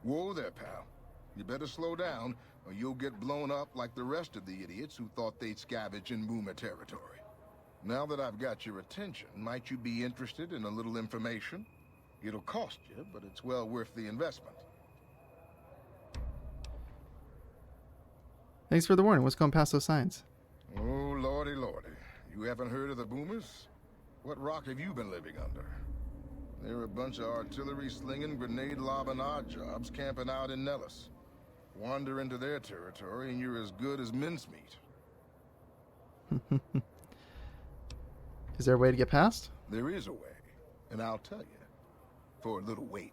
Whoa there, pal. You better slow down, or you'll get blown up like the rest of the idiots who thought they'd scavenge in Boomer territory. Now that I've got your attention, might you be interested in a little information? It'll cost you, but it's well worth the investment. Thanks for the warning. What's going past those signs? Oh, lordy, lordy. You haven't heard of the Boomers? What rock have you been living under? They're a bunch of artillery-slinging, grenade-lobbing odd jobs camping out in Nellis. Wander into their territory and you're as good as mincemeat. Is there a way to get past? There is a way, and I'll tell you. For a little wager.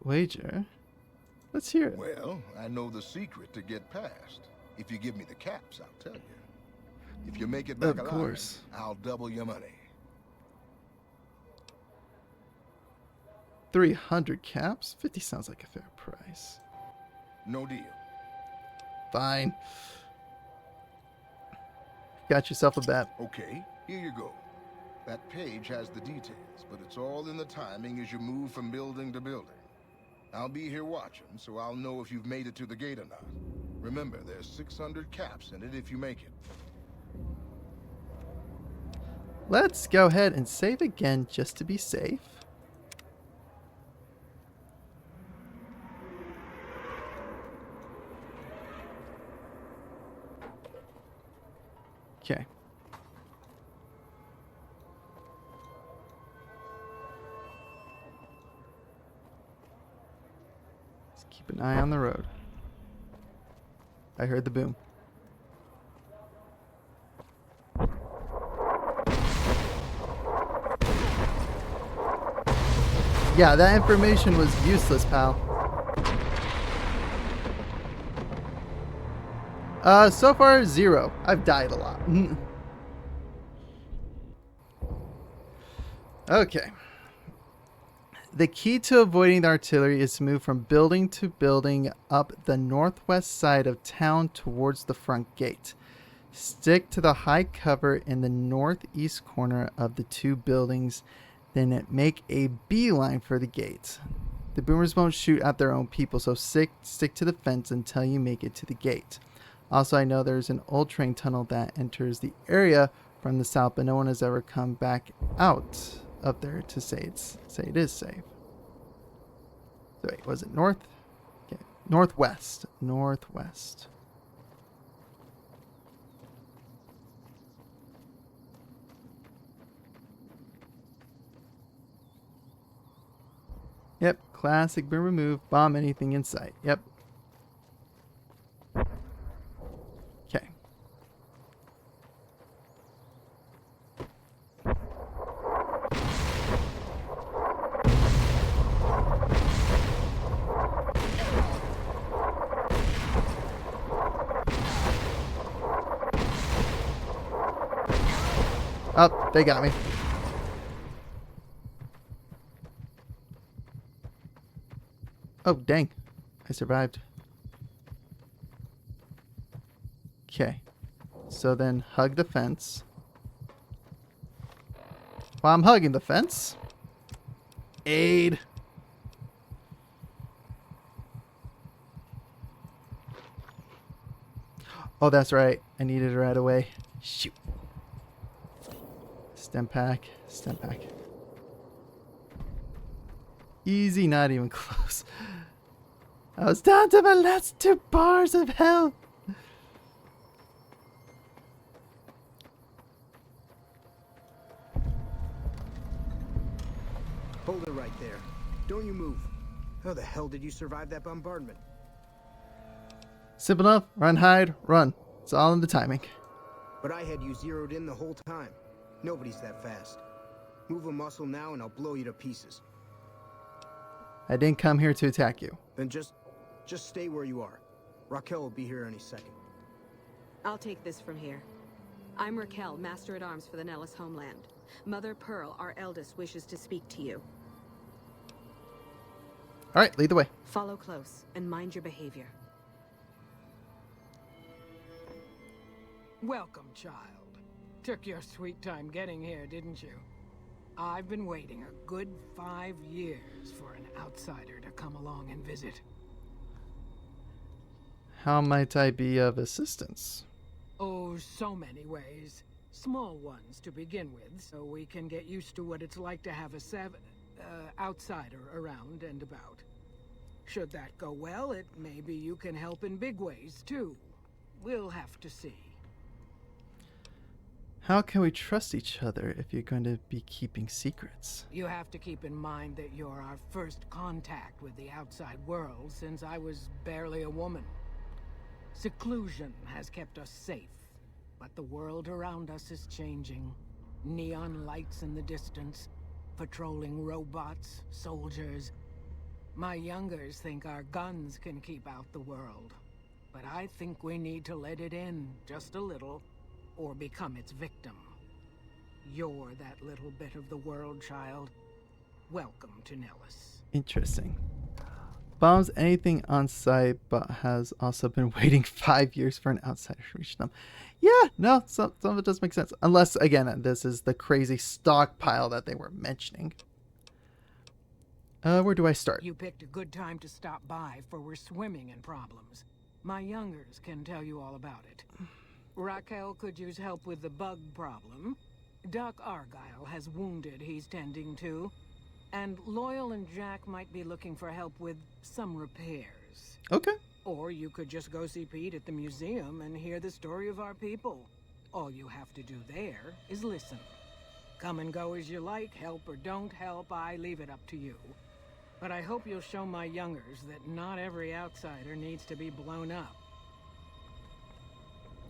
Wager? Let's hear it. Well, I know the secret to get past. If you give me the caps, I'll tell you. If you make it back alive, course. I'll double your money. 300 caps? 50 sounds like a fair price. No deal. Fine. Got yourself a bet. Okay, here you go. That page has the details, but it's all in the timing as you move from building to building. I'll be here watching, so I'll know if you've made it to the gate or not. Remember, there's 600 caps in it if you make it. Let's go ahead and save again just to be safe. Okay. Let's keep an eye on the road. I heard the boom. Yeah, that information was useless, pal. So far, 0. I've died a lot. Okay. The key to avoiding the artillery is to move from building to building up the northwest side of town towards the front gate. Stick to the high cover in the northeast corner of the 2 buildings, then make a beeline for the gate. The boomers won't shoot at their own people, so stick to the fence until you make it to the gate. Also, I know there's an old train tunnel that enters the area from the south, but no one has ever come back out of there to say it is safe. So wait, was it north? Okay, northwest. Northwest. Yep, classic boomer move. Bomb anything in sight. Yep. Okay. Oh, they got me. Oh, dang. I survived. Okay. So then hug the fence. While I'm hugging the fence, aid. Oh, that's right. I needed it right away. Shoot. Stem pack. Stem pack. Easy, not even close. I was down to my last 2 bars of health. Hold it right there. Don't you move. How the hell did you survive that bombardment? Simple enough. Run, hide, run. It's all in the timing. But I had you zeroed in the whole time. Nobody's that fast. Move a muscle now and I'll blow you to pieces. I didn't come here to attack you. Then just stay where you are. Raquel will be here any second. I'll take this from here. I'm Raquel, Master-at-Arms for the Nellis homeland. Mother Pearl, our eldest, wishes to speak to you. All right, lead the way. Follow close and mind your behavior. Welcome, child. Took your sweet time getting here, didn't you? I've been waiting a good 5 years for an outsider to come along and visit. How might I be of assistance? Oh, so many ways. Small ones to begin with, so we can get used to what it's like to have a outsider around and about. Should that go well, maybe you can help in big ways, too. We'll have to see. How can we trust each other if you're going to be keeping secrets? You have to keep in mind that you're our first contact with the outside world since I was barely a woman. Seclusion has kept us safe, but the world around us is changing. Neon lights in the distance, patrolling robots, soldiers. My youngers think our guns can keep out the world, but I think we need to let it in just a little, or become its victim. You're that little bit of the world, child. Welcome to Nellis. Interesting. Bombs anything on site, but has also been waiting 5 years for an outsider to reach them. Yeah, no, some of it does make sense. Unless, again, this is the crazy stockpile that they were mentioning. Where do I start? You picked a good time to stop by, for we're swimming in problems. My youngers can tell you all about it. Raquel could use help with the bug problem. Doc Argyle has wounded he's tending to. And Loyal and Jack might be looking for help with some repairs. Okay. Or you could just go see Pete at the museum and hear the story of our people. All you have to do there is listen. Come and go as you like, help or don't help, I leave it up to you. But I hope you'll show my youngers that not every outsider needs to be blown up.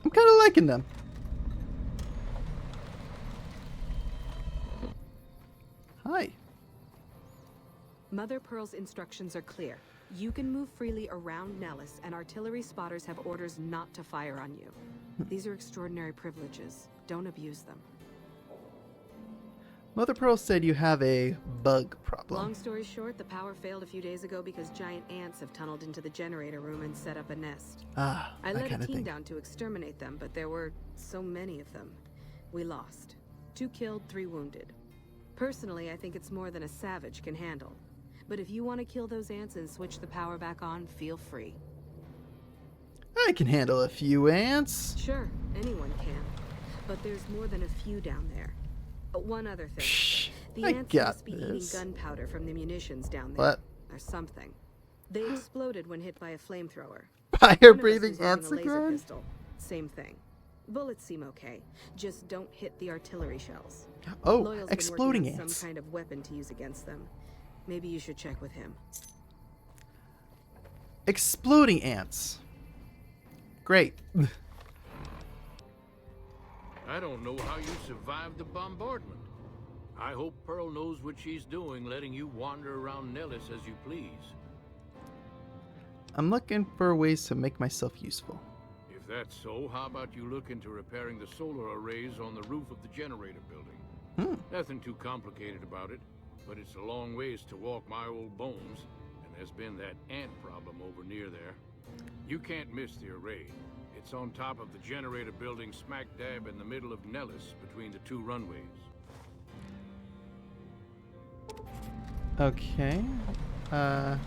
I'm kind of liking them. Hi. Mother Pearl's instructions are clear. You can move freely around Nellis, and artillery spotters have orders not to fire on you. These are extraordinary privileges. Don't abuse them. Mother Pearl said you have a bug problem. Long story short, the power failed a few days ago because giant ants have tunneled into the generator room and set up a nest. Ah, I that led kind a of team thing. down to exterminate them, but there were so many of them. We lost. 2 killed, 3 wounded. Personally, I think it's more than a savage can handle. But if you want to kill those ants and switch the power back on, feel free. I can handle a few ants. Sure, anyone can. But there's more than a few down there. One other thing. Shh, The I ants got must be eating this. gunpowder from the munitions down there. What? Or something. They exploded when hit by a flamethrower. Fire-breathing One of ants us was using a laser again? pistol. Same thing. Bullets seem okay. Just don't hit the artillery shells. Oh, Loyal's been exploding working on ants. some kind of weapon to use against them. Maybe you should check with him. Exploding ants. Great. I don't know how you survived the bombardment. I hope Pearl knows what she's doing, letting you wander around Nellis as you please. I'm looking for ways to make myself useful. If that's so, how about you look into repairing the solar arrays on the roof of the generator building? Nothing too complicated about it, but it's a long ways to walk my old bones, and there's been that ant problem over near there. You can't miss the array. It's on top of the generator building smack dab in the middle of Nellis between the 2 runways. Okay. I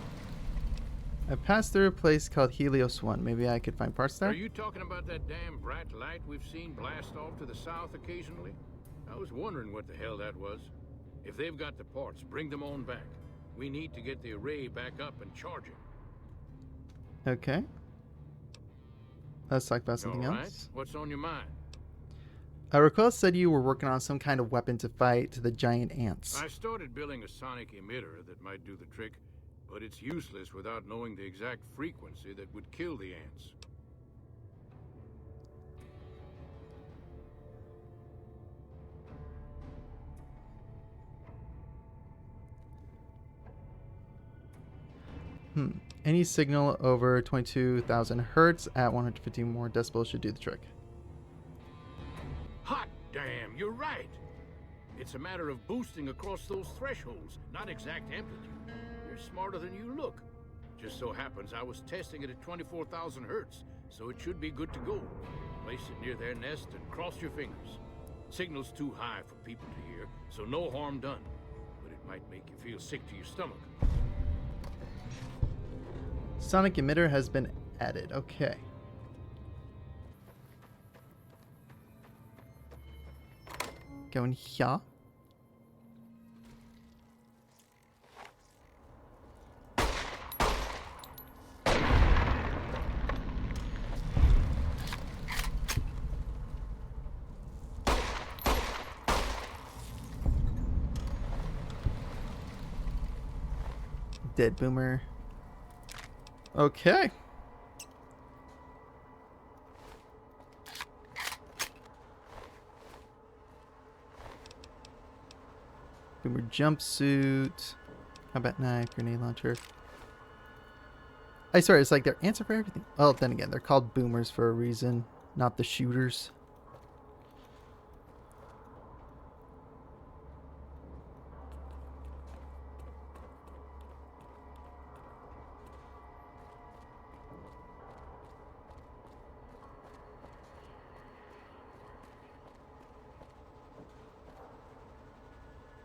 passed through a place called Helios 1. Maybe I could find parts there? Are you talking about that damn bright light we've seen blast off to the south occasionally? I was wondering what the hell that was. If they've got the parts, bring them on back. We need to get the array back up and charge it. Okay. Let's talk about something All right. else. What's on your mind? Raquel said you were working on some kind of weapon to fight the giant ants. I started building a sonic emitter that might do the trick, but it's useless without knowing the exact frequency that would kill the ants. Any signal over 22,000 hertz at 150 more decibels should do the trick. Hot damn, you're right. It's a matter of boosting across those thresholds, not exact amplitude. You're smarter than you look. Just so happens I was testing it at 24,000 hertz, so it should be good to go. Place it near their nest and cross your fingers. Signal's too high for people to hear, so no harm done. But it might make you feel sick to your stomach. Sonic emitter has been added. Okay. Go in here. Dead boomer. Okay. Boomer jumpsuit. Combat knife, grenade launcher. I swear, it's like their answer for everything. Oh, then again, they're called boomers for a reason, not the shooters.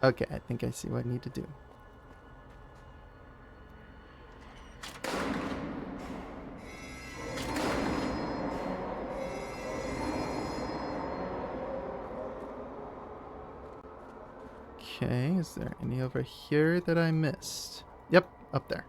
Okay, I think I see what I need to do. Okay, is there any over here that I missed? Yep, up there.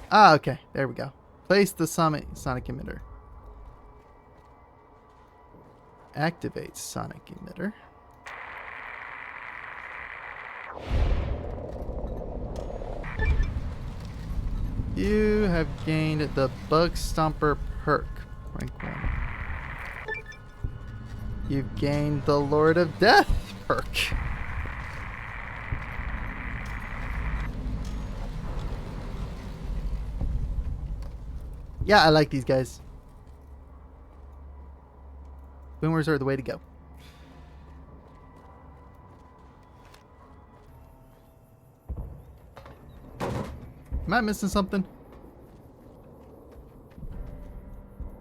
Ah, okay. There we go. Place the sonic emitter. Activate sonic emitter. You have gained the Bug Stomper perk. Rank 1. You've gained the Lord of Death perk. Yeah, I like these guys. Boomers are the way to go. Am I missing something?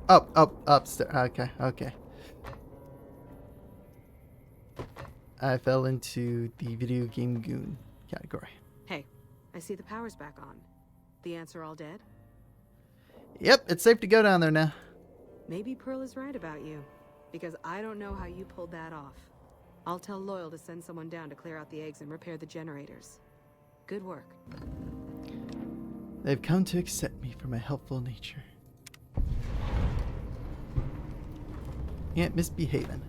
Upstairs. Okay, okay. I fell into the video game goon category. Hey, I see the power's back on. The ants are all dead? Yep, it's safe to go down there now. Maybe Pearl is right about you, because I don't know how you pulled that off. I'll tell Loyal to send someone down to clear out the eggs and repair the generators. Good work. They've come to accept me for my helpful nature. Ain't misbehaving.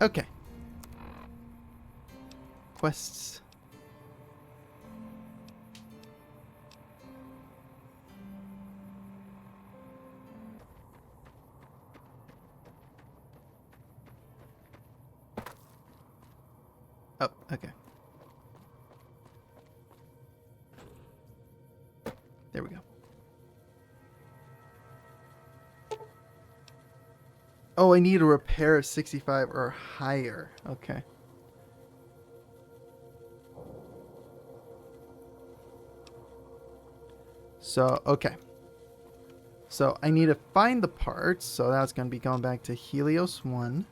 Okay. Quests. Oh, okay. There we go. Oh, I need a repair of 65 or higher. Okay. So, okay. So, I need to find the parts. So, that's going to be going back to Helios 1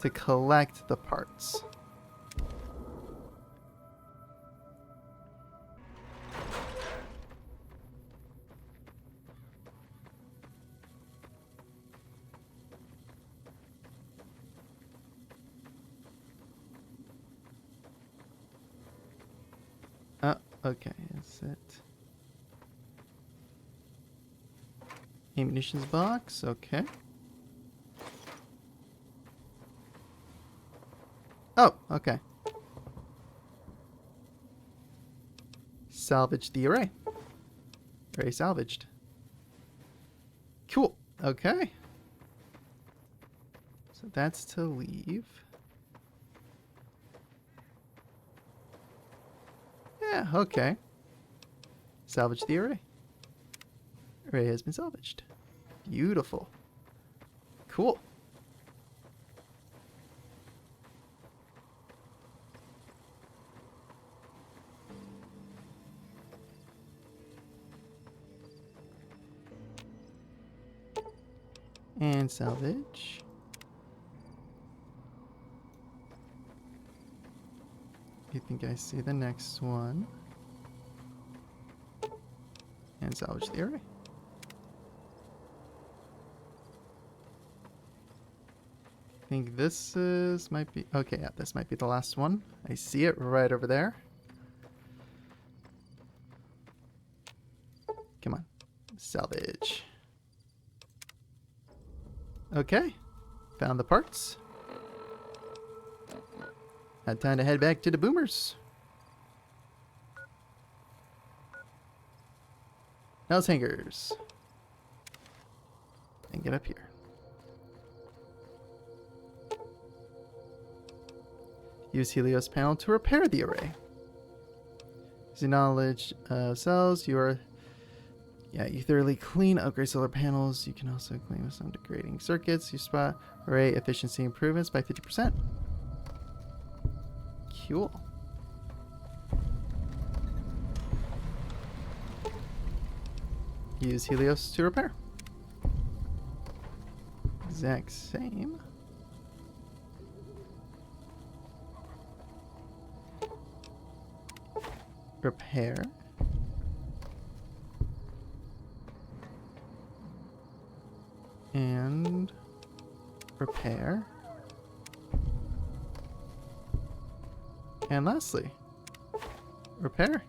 to collect the parts. Okay, is it ammunitions box? Okay. Oh, okay. Salvage the array. Array salvaged. Cool. Okay. So that's to leave. Yeah, okay. Salvage the array. Array has been salvaged. Beautiful. Cool. And salvage. I think I see the next one. And salvage the array. I think this is might be okay. Yeah, this might be the last one. I see it right over there. Come on, salvage. Okay, found the parts. Had time to head back to the Boomers. Nose hangers. And get up here. Use Helios panel to repair the array. Using knowledge of cells, you thoroughly clean, upgrade solar panels. You can also clean with some degrading circuits. You spot array efficiency improvements by 50%. Cool. Use Helios to repair. Exact same. Repair. And repair. And lastly, repair.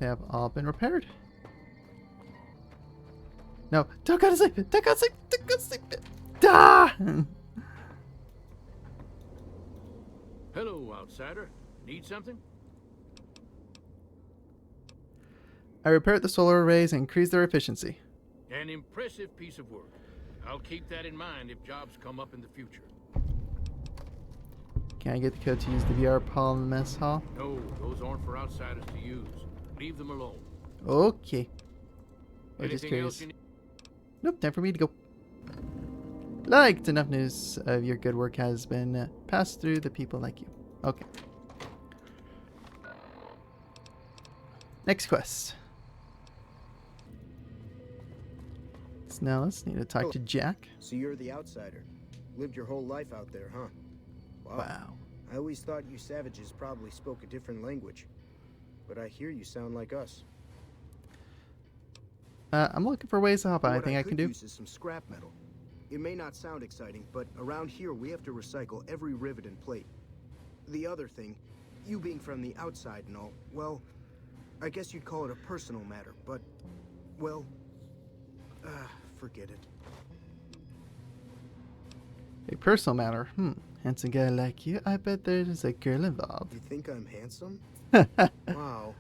They have all been repaired. No, don't go to sleep! Don't go to sleep! Don't go to sleep! Ah! Hello, outsider. Need something? I repaired the solar arrays and increased their efficiency. An impressive piece of work. I'll keep that in mind if jobs come up in the future. Can I get the code to use the VR Paul in the mess hall? No, those aren't for outsiders to use. Leave them alone. Okay. I'm just Anything curious. else you need? Nope, time for me to go. Liked, enough news of your good work has been passed through the people like you. Okay. Next quest. So now let's need to talk to Jack. So you're the outsider. Lived your whole life out there, huh? Wow. I always thought you savages probably spoke a different language. But I hear you sound like us. I'm looking for ways to help out. What Anything I can could do? use is some scrap metal. It may not sound exciting, but around here we have to recycle every rivet and plate. The other thing, you being from the outside and all, well, I guess you'd call it a personal matter, but, well, forget it. A personal matter. Handsome guy like you. I bet there's a girl involved. You think I'm handsome? Wow.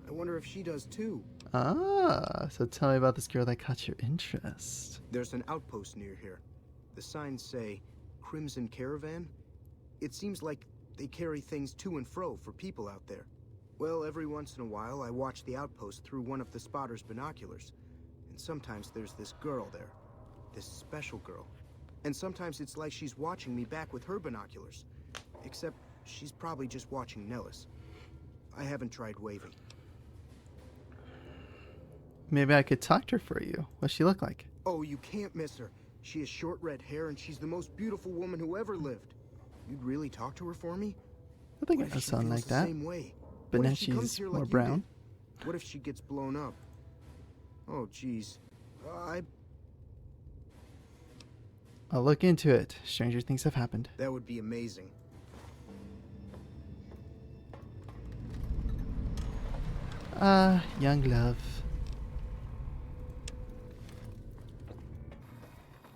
I wonder if she does too. Ah, so tell me about this girl that caught your interest. There's an outpost near here. The signs say Crimson Caravan. It seems like they carry things to and fro for people out there. Well, every once in a while I watch the outpost through one of the spotter's binoculars. And sometimes there's this girl there. This special girl. And sometimes it's like she's watching me back with her binoculars. Except she's probably just watching Nellis. I haven't tried waving. Maybe I could talk to her for you. What's she look like? Oh, you can't miss her. She has short red hair and she's the most beautiful woman who ever lived. You'd really talk to her for me? I think What it if does she sound feels like the that. same way? But What now if she comes she's here more like you brown. did? What if she gets blown up? Oh, jeez. I'll look into it. Stranger things have happened. That would be amazing. Young love.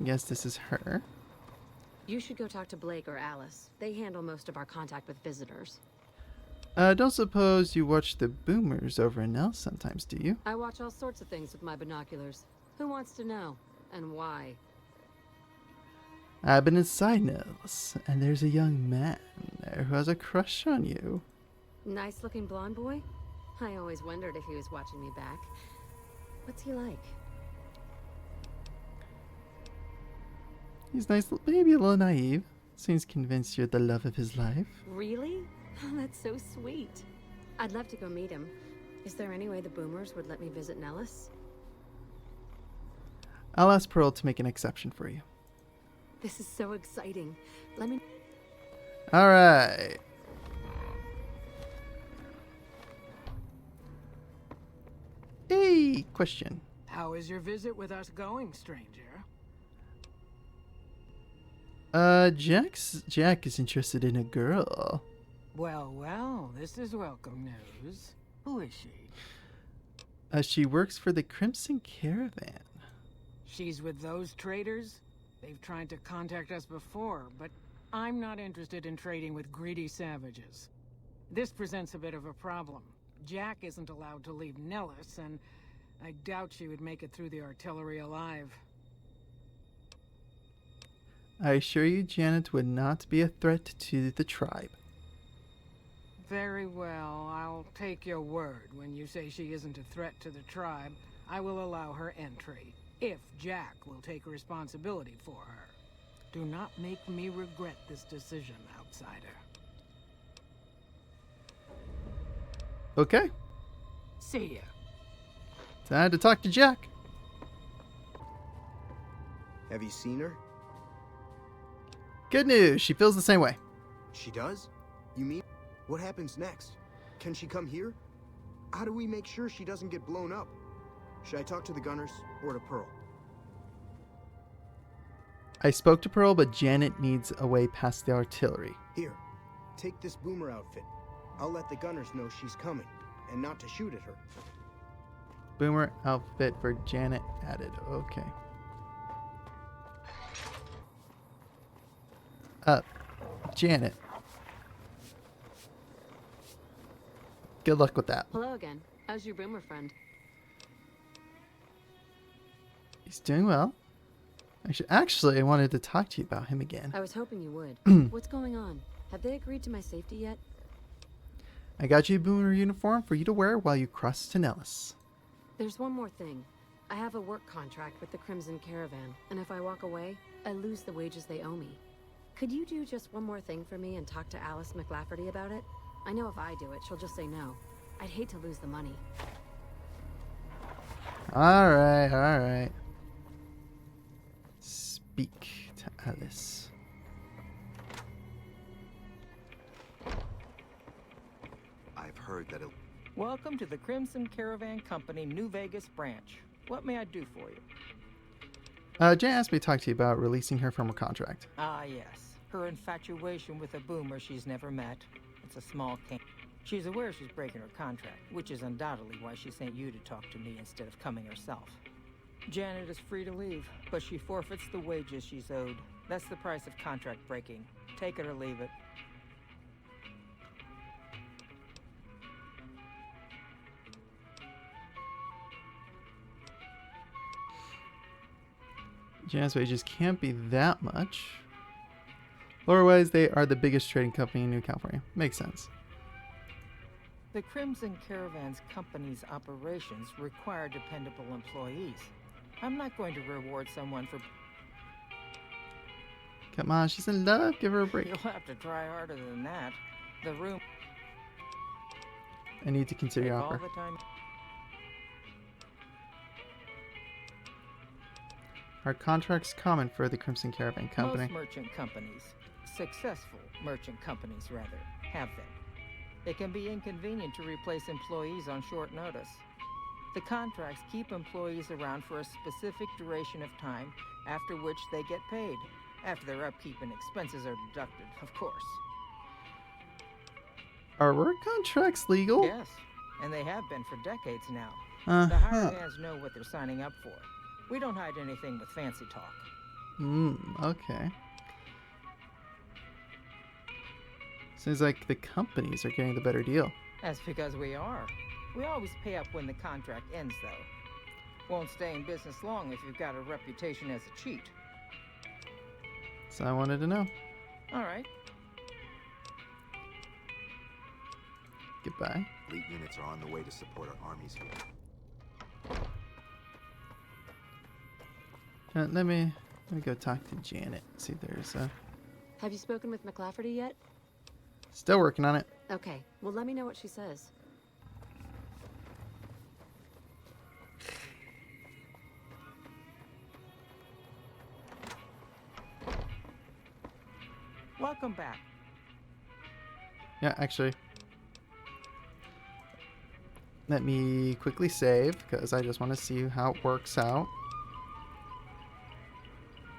Guess this is her. You should go talk to Blake or Alice. They handle most of our contact with visitors. Don't suppose you watch the Boomers over in Nell sometimes, do you? I watch all sorts of things with my binoculars. Who wants to know? And why? I've been inside Nels, and there's a young man there who has a crush on you. Nice-looking blonde boy? I always wondered if he was watching me back. What's he like? He's nice, maybe a little naive. Seems convinced you're the love of his life. Really? Oh, that's so sweet. I'd love to go meet him. Is there any way the Boomers would let me visit Nellis? I'll ask Pearl to make an exception for you. This is so exciting. Let me... Alright. Hey, question. How is your visit with us going, stranger? Jack is interested in a girl. Well, well, this is welcome news. Who is she? She works for the Crimson Caravan. She's with those traders? They've tried to contact us before, but I'm not interested in trading with greedy savages. This presents a bit of a problem. Jack isn't allowed to leave Nellis, and I doubt she would make it through the artillery alive. I assure you Janet would not be a threat to the tribe. Very well, I'll take your word. When you say she isn't a threat to the tribe, I will allow her entry, if Jack will take responsibility for her. Do not make me regret this decision, outsider. Okay. See ya. Time to talk to Jack. Have you seen her? Good news, she feels the same way. She does? You mean? What happens next? Can she come here? How do we make sure she doesn't get blown up? Should I talk to the gunners or to Pearl? I spoke to Pearl, but Janet needs a way past the artillery. Here, take this boomer outfit. I'll let the gunners know she's coming, and not to shoot at her. Boomer outfit for Janet added. Okay. Janet. Good luck with that. Hello again. How's your boomer friend? He's doing well. Actually, I wanted to talk to you about him again. I was hoping you would. What's going on? Have they agreed to my safety yet? I got you a boomer uniform for you to wear while you cross to Nellis. There's one more thing. I have a work contract with the Crimson Caravan, and if I walk away, I lose the wages they owe me. Could you do just one more thing for me and talk to Alice McLafferty about it? I know if I do it, she'll just say no. I'd hate to lose the money. Alright. Speak to Alice. I've heard that it... Welcome to the Crimson Caravan Company New Vegas branch. What may I do for you? Jay asked me to talk to you about releasing her from her contract. Ah, yes. Her infatuation with a boomer she's never met. It's a small case. She's aware she's breaking her contract, which is undoubtedly why she sent you to talk to me instead of coming herself. Janet is free to leave, but she forfeits the wages she's owed. That's the price of contract breaking. Take it or leave it. Jan's wages can't be that much. Lore-wise, they are the biggest trading company in New California. Makes sense. The Crimson Caravan's company's operations require dependable employees. I'm not going to reward someone for... Come on, she's in love. Give her a break. You'll have to try harder than that. The room... I need to consider your all offer. the time. Our contract's common for the Crimson Caravan Company. Most merchant companies, successful merchant companies rather, have them. It can be inconvenient to replace employees on short notice. The contracts keep employees around for a specific duration of time, after which they get paid. After their upkeep and expenses are deducted, of course. Are work contracts legal? Yes, and they have been for decades now. The Uh-huh. hired hands know what they're signing up for. We don't hide anything with fancy talk. Okay. Seems like the companies are getting the better deal. That's because we are. We always pay up when the contract ends, though. Won't stay in business long if you've got a reputation as a cheat. So I wanted to know. All right. Goodbye. Elite units are on the way to support our armies here. Let me go talk to Janet. See if there's Have you spoken with McLafferty yet? still working on it. Okay, well let me know what she says. Welcome back. Yeah, actually. Let me quickly save, because I just want to see how it works out.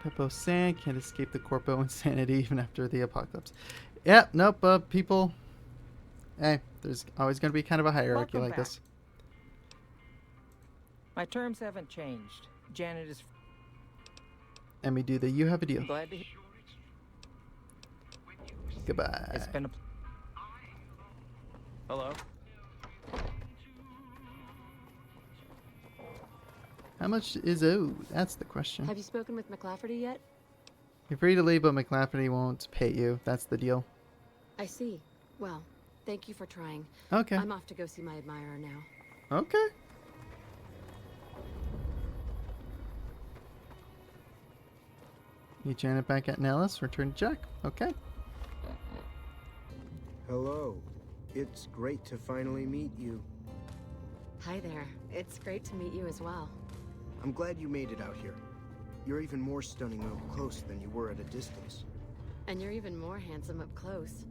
Peppo San can't escape the corpo insanity even after the apocalypse. Yep, nope, people. Hey, there's always going to be kind of a hierarchy Welcome like back. this. My terms haven't changed. Janet is Let me do the you have a deal. glad to hear. Goodbye. It's been a... Hello? How much is owed? That's the question. Have you spoken with McLafferty yet? You're free to leave, but McLafferty won't pay you. That's the deal. I see. Well, thank you for trying. Okay. I'm off to go see my admirer now. Okay. Meet Janet back at Nellis. Return to Jack. Okay. Hello. It's great to finally meet you. Hi there. It's great to meet you as well. I'm glad you made it out here. You're even more stunning up close than you were at a distance. And you're even more handsome up close.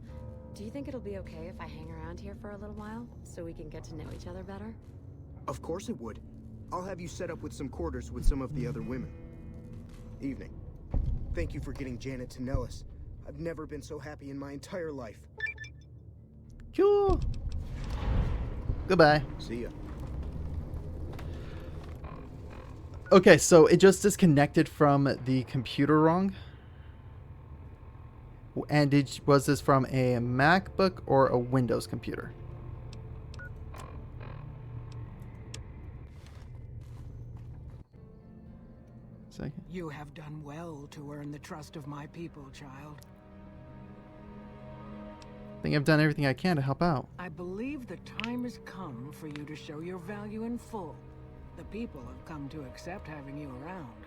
Do you think it'll be okay if I hang around here for a little while, so we can get to know each other better? Of course it would. I'll have you set up with some quarters with some of the other women. Evening. Thank you for getting Janet to Nellis. I've never been so happy in my entire life. Cool. Goodbye. See ya. Okay, so it just disconnected from the computer wrong. And was this from a MacBook or a Windows computer? Second. You have done well to earn the trust of my people, child. I think I've done everything I can to help out. I believe the time has come for you to show your value in full. The people have come to accept having you around.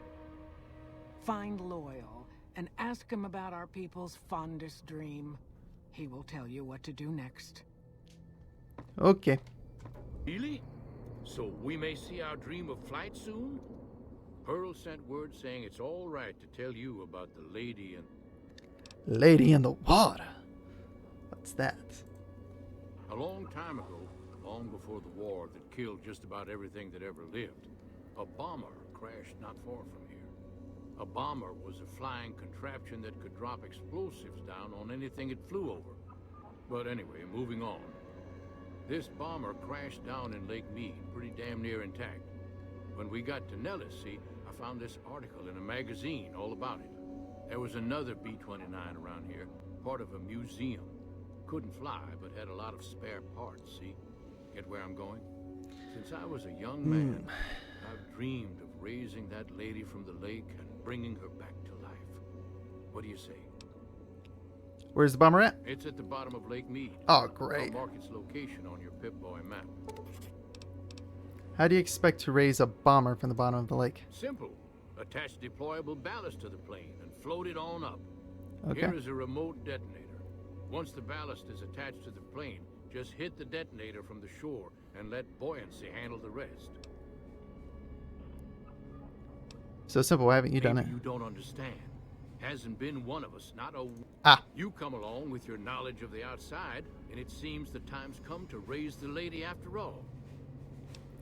Find Loyal and ask him about our people's fondest dream. He will tell you what to do next. Okay. Really? So we may see our dream of flight soon? Pearl sent word saying it's all right to tell you about the lady and... Lady in the water. What's that? A long time ago, long before the war that killed just about everything that ever lived, a bomber crashed not far from here. A bomber was a flying contraption that could drop explosives down on anything it flew over. But anyway, moving on. This bomber crashed down in Lake Mead, pretty damn near intact. When we got to Nellis, see, I found this article in a magazine all about it. There was another B-29 around here, part of a museum. Couldn't fly, but had a lot of spare parts, see? Get where I'm going? Since I was a young man, I've dreamed of raising that lady from the lake and bringing her back to life. What do you say? Where's the bomber at? It's at the bottom of Lake Mead. Oh, great. I'll mark its location on your Pip-Boy map. How do you expect to raise a bomber from the bottom of the lake? Simple. Attach deployable ballast to the plane and float it on up. Okay. Here is a remote detonator. Once the ballast is attached to the plane, just hit the detonator from the shore and let buoyancy handle the rest. So simple. Why haven't you done Maybe it? you don't understand. Hasn't been one of us, not a... Ah. You come along with your knowledge of the outside, and it seems the time's come to raise the lady after all.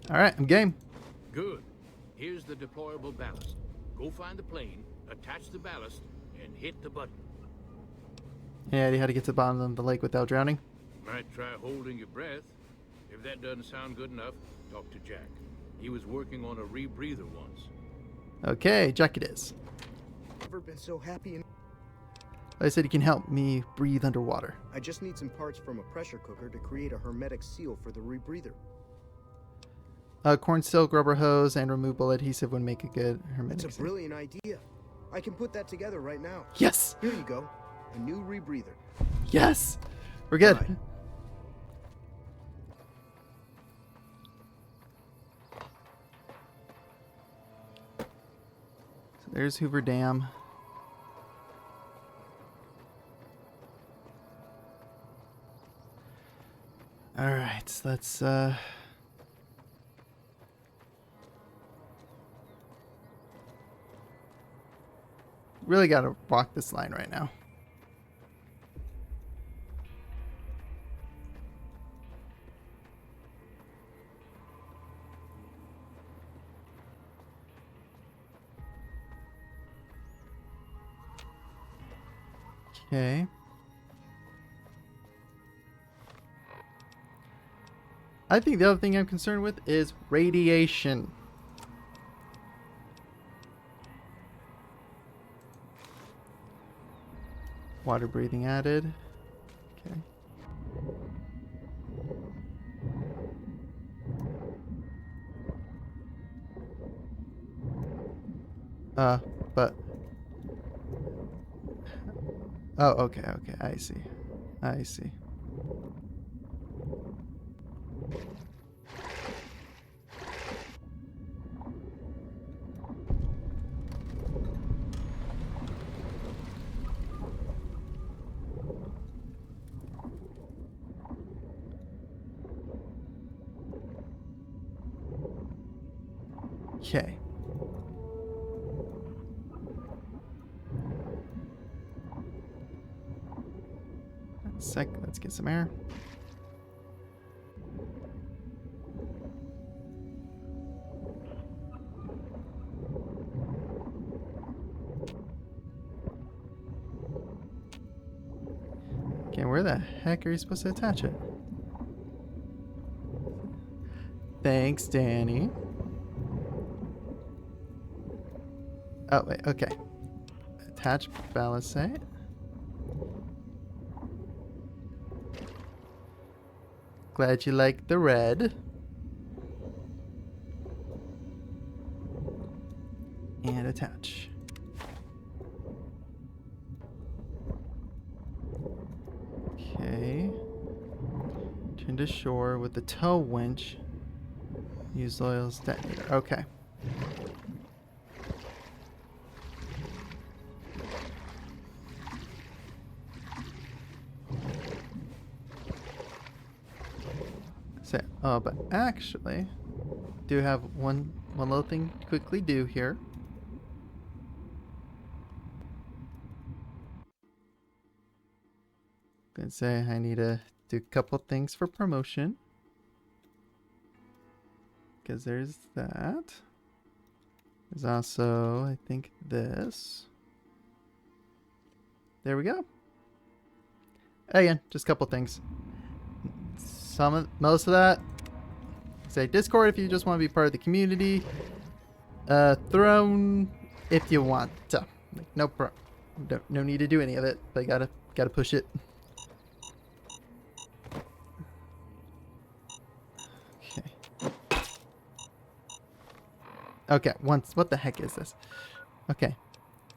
All right, I'm game. Good. Here's the deployable ballast. Go find the plane, attach the ballast, and hit the button. Any idea how to get to the bottom of the lake without drowning? Might try holding your breath. If that doesn't sound good enough, talk to Jack. He was working on a rebreather once. Okay, Jack it is. Never been so happy in... I said he can help me breathe underwater. I just need some parts from a pressure cooker to create a hermetic seal for the rebreather. Corn silk, rubber hose, and removable adhesive would make a good hermetic That's a seal. brilliant idea. I can put that together right now. Yes! Here you go. A new rebreather. Yes! We're good. Right. So there's Hoover Dam. Alright, let's really gotta walk this line right now. Okay. I think the other thing I'm concerned with is radiation. Water breathing added. Okay. But... Oh, okay, okay. I see. I see. Okay. Sec, let's get some air. Okay, where the heck are you supposed to attach it? Thanks, Danny. Oh, wait, okay. Attach balisite. Glad you like the red. And attach. Okay. Turn to shore with the tow winch. Use Loyal's detonator. Okay. Oh, but actually, do have one little thing to quickly do here. Gonna say I need to do a couple things for promotion. Because there's that. There's also, I think, this. There we go. Again, just a couple things. Most of that, say Discord if you just want to be part of the community. Throne if you want to. Like, no need to do any of it, but gotta push it. Okay. Okay. What the heck is this? Okay.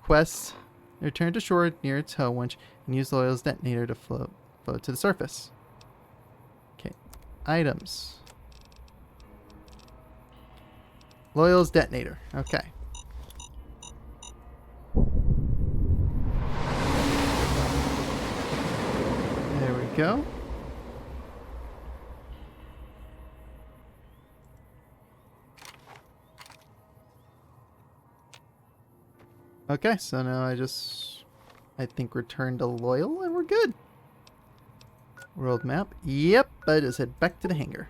Quest. Return to shore near a tow winch and use Loyal's detonator to float to the surface. Items. Loyal's detonator. Okay. There we go. Okay, so now I think return to Loyal and we're good. World map. Yep, I just head back to the hangar.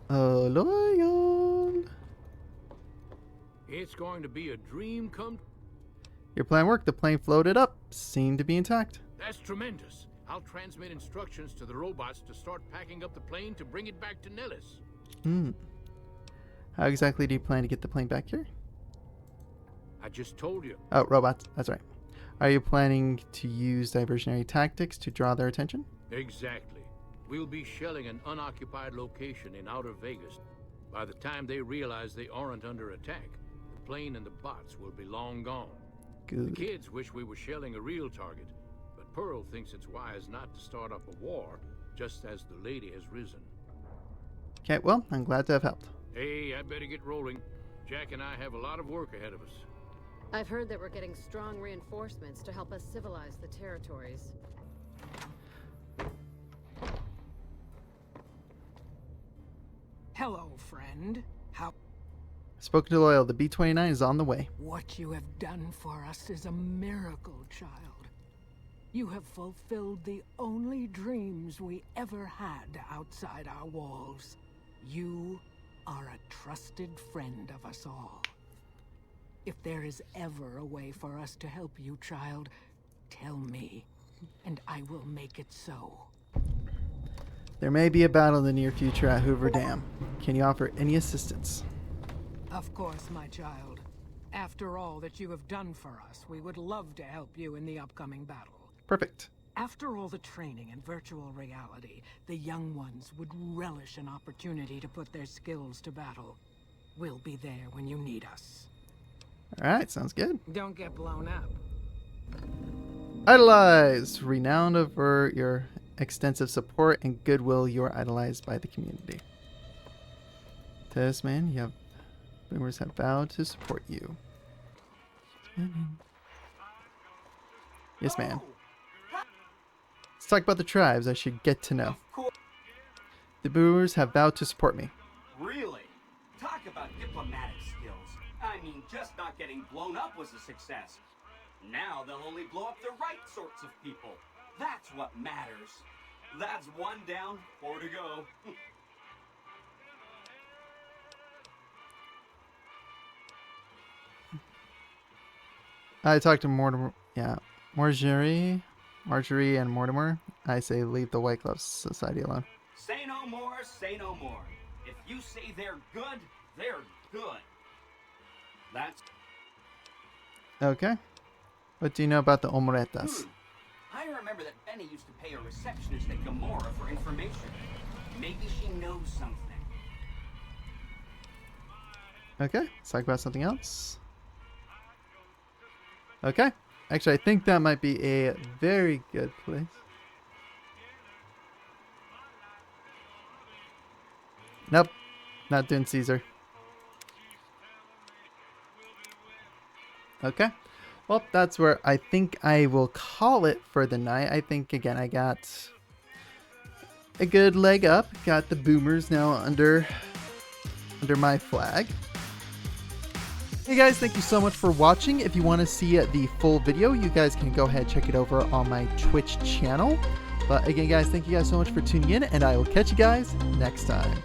Oh, Loyal. It's going to be a dream come. Your plan worked. The plane floated up. Seemed to be intact. That's tremendous. I'll transmit instructions to the robots to start packing up the plane to bring it back to Nellis. How exactly do you plan to get the plane back here? I just told you. Oh, robots. That's right. Are you planning to use diversionary tactics to draw their attention? Exactly. We'll be shelling an unoccupied location in outer Vegas. By the time they realize they aren't under attack, the plane and the bots will be long gone. Good. The kids wish we were shelling a real target, but Pearl thinks it's wise not to start up a war just as the lady has risen. Okay, well, I'm glad to have helped. Hey, I better get rolling. Jack and I have a lot of work ahead of us. I've heard that we're getting strong reinforcements to help us civilize the territories. Hello, friend. How... Spoken to Loyal. The B-29 is on the way. What you have done for us is a miracle, child. You have fulfilled the only dreams we ever had outside our walls. You are a trusted friend of us all. If there is ever a way for us to help you, child, tell me, and I will make it so. There may be a battle in the near future at Hoover Dam. Can you offer any assistance? Of course, my child. After all that you have done for us, we would love to help you in the upcoming battle. Perfect. After all the training in virtual reality, the young ones would relish an opportunity to put their skills to battle. We'll be there when you need us. Alright, sounds good. Don't get blown up. Idolized. Renowned for your extensive support and goodwill, you are idolized by the community. Tasman, you have Boomers have vowed to support you. Yes, ma'am. Let's talk about the tribes I should get to know. The Boomers have vowed to support me. Really? Talk about diplomatic skills. I mean, just not getting blown up was a success. Now they'll only blow up the right sorts of people. That's what matters. That's 1 down, 4 to go. I talked to Mortimer. Yeah, Marjorie and Mortimer. I say leave the White Glove Society alone. Say no more, say no more. If you say they're good, they're good. That's... Okay. What do you know about the Omoretas? I remember that Benny used to pay a receptionist at Gamora for information. Maybe she knows something. Okay, let's talk about something else. Okay. Actually, I think that might be a very good place. Nope. Not doing Caesar. Okay. Well, that's where I think I will call it for the night. I think, again, I got a good leg up. Got the Boomers now under my flag. Hey guys, thank you so much for watching. If you want to see the full video, you guys can go ahead and check it over on my Twitch channel. But again, guys, thank you guys so much for tuning in, and I will catch you guys next time.